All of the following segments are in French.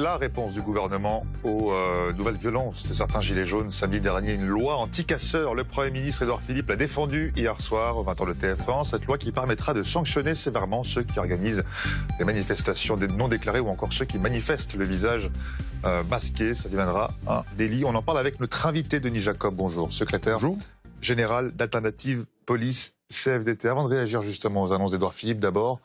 la réponse du gouvernement aux nouvelles violences de certains gilets jaunes. Samedi dernier, une loi anti-casseurs. Le Premier ministre Édouard Philippe l'a défendue hier soir au 20h de TF1. Cette loi qui permettra de sanctionner sévèrement ceux qui organisent des manifestations non déclarées ou encore ceux qui manifestent le visage masqué. Ça deviendra un délit. On en parle avec notre invité Denis Jacob. Bonjour, secrétaire général d'Alternative Police CFDT. Avant de réagir justement aux annonces d'Édouard Philippe, d'abord,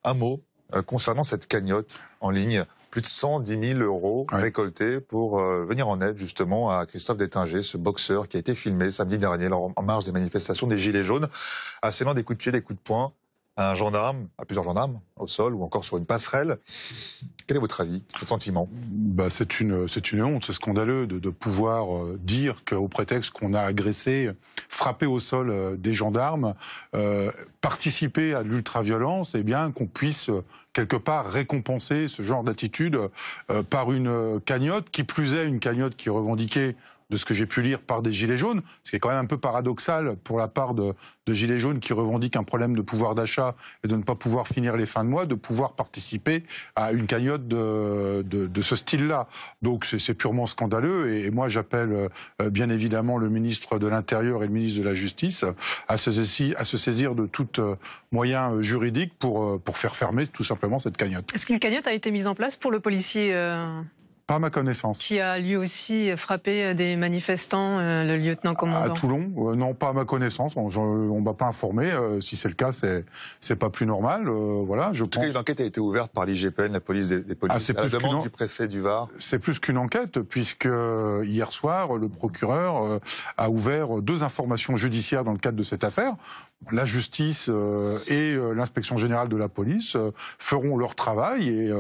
un mot concernant cette cagnotte en ligne. Plus de 110 000 euros récoltés pour venir en aide justement à Christophe Détinger, ce boxeur qui a été filmé samedi dernier en marge des manifestations des Gilets jaunes, assénant des coups de pied, des coups de poing à un gendarme, à plusieurs gendarmes, au sol ou encore sur une passerelle. Quel est votre avis, votre sentiment ? C'est une honte, c'est scandaleux de pouvoir dire qu'au prétexte qu'on a agressé, frappé au sol des gendarmes, participer à de l'ultraviolence, eh bien qu'on puisse quelque part récompenser ce genre d'attitude par une cagnotte, qui plus est une cagnotte qui est revendiquée, de ce que j'ai pu lire, par des Gilets jaunes, ce qui est quand même un peu paradoxal pour la part de Gilets jaunes qui revendiquent un problème de pouvoir d'achat et de ne pas pouvoir finir les fins de mois, de pouvoir participer à une cagnotte de ce style-là. Donc c'est purement scandaleux et moi j'appelle bien évidemment le ministre de l'Intérieur et le ministre de la Justice à se saisir de tout moyen juridique pour faire fermer tout simplement cette cagnotte. Est-ce qu'une cagnotte a été mise en place pour le policier Pas à ma connaissance. Qui a lui aussi frappé des manifestants, le lieutenant-commandant? À Toulon, non, pas à ma connaissance. On m'a pas informé. Si c'est le cas, c'est pas plus normal. Voilà, je pense. En tout cas, une enquête a été ouverte par l'IGPN, la police des polices, à la demande du préfet du Var. C'est plus qu'une enquête, puisque hier soir, le procureur a ouvert 2 informations judiciaires dans le cadre de cette affaire. La justice et l'inspection générale de la police feront leur travail et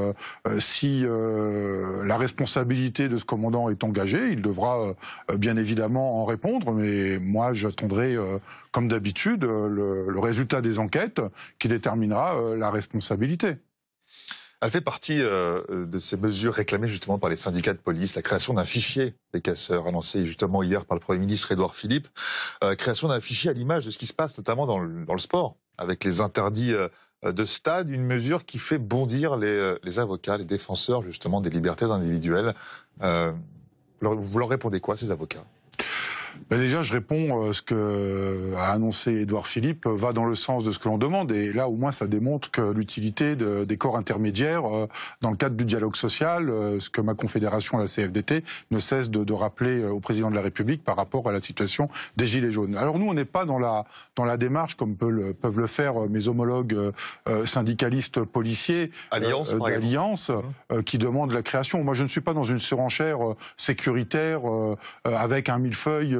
si la responsabilité de ce commandant est engagée, il devra bien évidemment en répondre, mais moi j'attendrai comme d'habitude le résultat des enquêtes qui déterminera la responsabilité. Elle fait partie de ces mesures réclamées justement par les syndicats de police, la création d'un fichier des casseurs, annoncé justement hier par le Premier ministre Édouard Philippe. Création d'un fichier à l'image de ce qui se passe notamment dans le sport, avec les interdits de stade, une mesure qui fait bondir les avocats, les défenseurs justement des libertés individuelles. Vous leur répondez quoi, ces avocats ? Déjà, je réponds, ce que a annoncé Édouard Philippe va dans le sens de ce que l'on demande. Et là, au moins, ça démontre que l'utilité des corps intermédiaires dans le cadre du dialogue social, ce que ma confédération, la CFDT, ne cesse de rappeler au président de la République par rapport à la situation des Gilets jaunes. Alors nous, on n'est pas dans la démarche, comme peuvent le faire mes homologues syndicalistes policiers d'Alliance, qui demandent la création. Moi, je ne suis pas dans une surenchère sécuritaire avec un millefeuille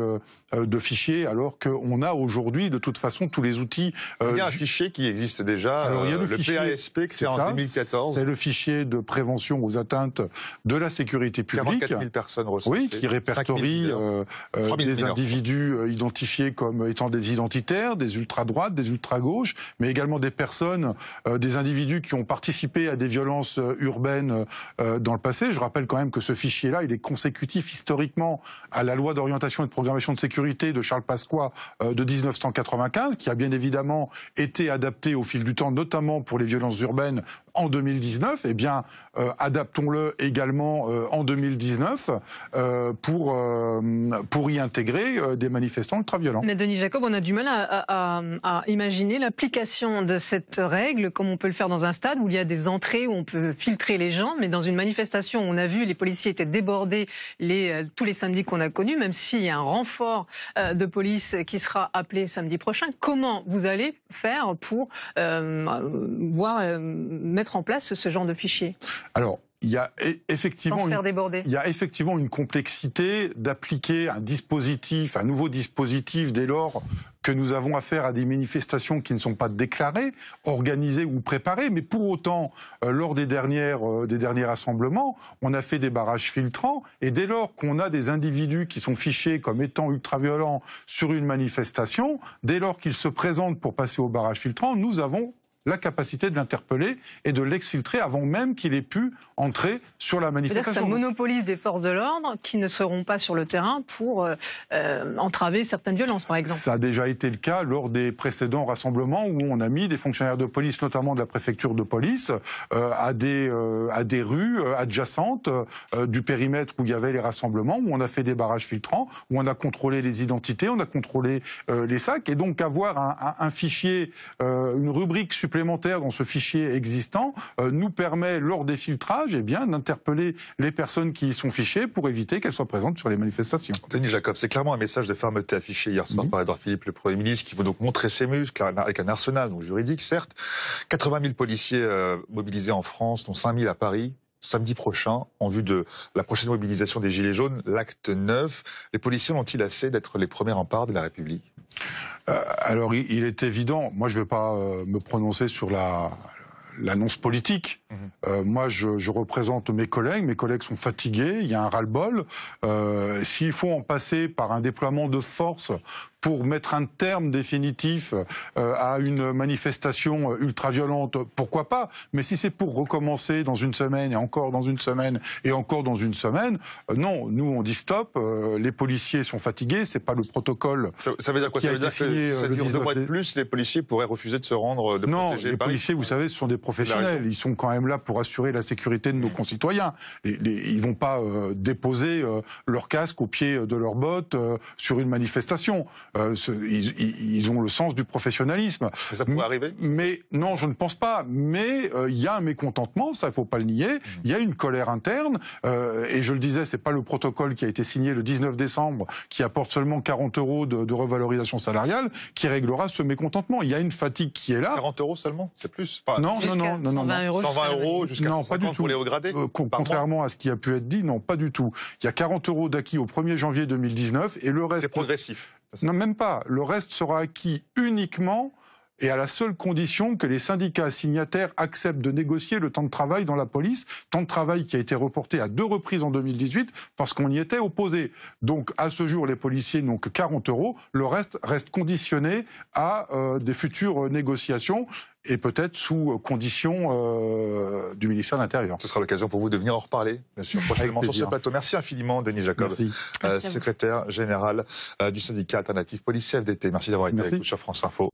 de fichiers, alors qu'on a aujourd'hui de toute façon tous les outils. Il y a un fichier qui existe déjà, alors, il y a le PASP créé en 2014. C'est le fichier de prévention aux atteintes de la sécurité publique. 44 000 personnes recensées. Oui, qui répertorie des individus identifiés comme étant des identitaires, des ultra-droites, des ultra-gauches, mais également des personnes, des individus qui ont participé à des violences urbaines dans le passé. Je rappelle quand même que ce fichier-là, il est consécutif historiquement à la loi d'orientation et de programmation de sécurité de Charles Pasqua de 1995, qui a bien évidemment été adapté au fil du temps, notamment pour les violences urbaines en 2019. Eh bien, adaptons-le également en 2019 pour y intégrer des manifestants ultra-violents. Mais Denis Jacob, on a du mal à imaginer l'application de cette règle comme on peut le faire dans un stade où il y a des entrées où on peut filtrer les gens, mais dans une manifestation, on a vu les policiers étaient débordés tous les samedis qu'on a connus, même s'il y a un renfort de police qui sera appelé samedi prochain. Comment vous allez faire pour mettre en place ce genre de fichier? Alors, il y a effectivement une complexité d'appliquer un nouveau dispositif dès lors que nous avons affaire à des manifestations qui ne sont pas déclarées, organisées ou préparées, mais pour autant, lors des derniers rassemblements, on a fait des barrages filtrants, et dès lors qu'on a des individus qui sont fichés comme étant ultra-violents sur une manifestation, dès lors qu'ils se présentent pour passer au barrage filtrant, nous avons la capacité de l'interpeller et de l'exfiltrer avant même qu'il ait pu entrer sur la manifestation. C'est-à-dire que ça monopolise des forces de l'ordre qui ne seront pas sur le terrain pour entraver certaines violences, par exemple. Ça a déjà été le cas lors des précédents rassemblements où on a mis des fonctionnaires de police, notamment de la préfecture de police, à des rues adjacentes du périmètre où il y avait les rassemblements, où on a fait des barrages filtrants, où on a contrôlé les identités, on a contrôlé les sacs. Et donc avoir un fichier, une rubrique supplémentaire dans ce fichier existant nous permet, lors des filtrages, d'interpeller les personnes qui y sont fichées pour éviter qu'elles soient présentes sur les manifestations. Denis Jacob, c'est clairement un message de fermeté affiché hier soir par Édouard Philippe, le Premier ministre, qui veut donc montrer ses muscles avec un arsenal donc juridique, certes. 80 000 policiers mobilisés en France, dont 5 000 à Paris, samedi prochain, en vue de la prochaine mobilisation des Gilets jaunes, l'acte 9. Les policiers ont-ils assez d'être les premiers remparts de la République ? Alors, il est évident, moi je ne vais pas me prononcer sur l'annonce politique. Moi, je représente mes collègues sont fatigués, il y a un ras-le-bol. S'il faut en passer par un déploiement de force pour mettre un terme définitif à une manifestation ultra-violente, pourquoi pas? Mais si c'est pour recommencer dans une semaine, et encore dans une semaine, et encore dans une semaine, non, nous on dit stop, les policiers sont fatigués, c'est pas le protocole. Ça veut dire quoi? Ça veut dire que si ça dure 2 mois de plus, les policiers pourraient refuser de se rendre, de non, protéger les Paris. Policiers, vous savez, ce sont des professionnels, ils sont quand même là pour assurer la sécurité de nos concitoyens. Ils vont pas déposer leur casque au pied de leurs bottes sur une manifestation. Ils ont le sens du professionnalisme. Ça pourrait arriver? Mais non, je ne pense pas. Mais il y a un mécontentement, ça il faut pas le nier. Il y a une colère interne. Et je le disais, c'est pas le protocole qui a été signé le 19 décembre qui apporte seulement 40 € de revalorisation salariale qui réglera ce mécontentement. Il y a une fatigue qui est là. 40 € seulement, c'est plus. Enfin, non. 120 € jusqu'à 150 pour les hauts gradés. Contrairement à ce qui a pu être dit, non, pas du tout. Il y a 40 € d'acquis au 1er janvier 2019 et le reste. C'est progressif. Non, même pas. Le reste sera acquis uniquement et à la seule condition que les syndicats signataires acceptent de négocier le temps de travail dans la police, temps de travail qui a été reporté à 2 reprises en 2018 parce qu'on y était opposé. Donc à ce jour, les policiers n'ont que 40 €, le reste reste conditionné à des futures négociations et peut-être sous condition du ministère de l'Intérieur. Ce sera l'occasion pour vous de venir en reparler, bien sûr, prochainement sur ce plateau. Merci infiniment, Denis Jacob, Merci secrétaire général du syndicat alternatif policier FDT. Merci d'avoir été avec nous sur France Info.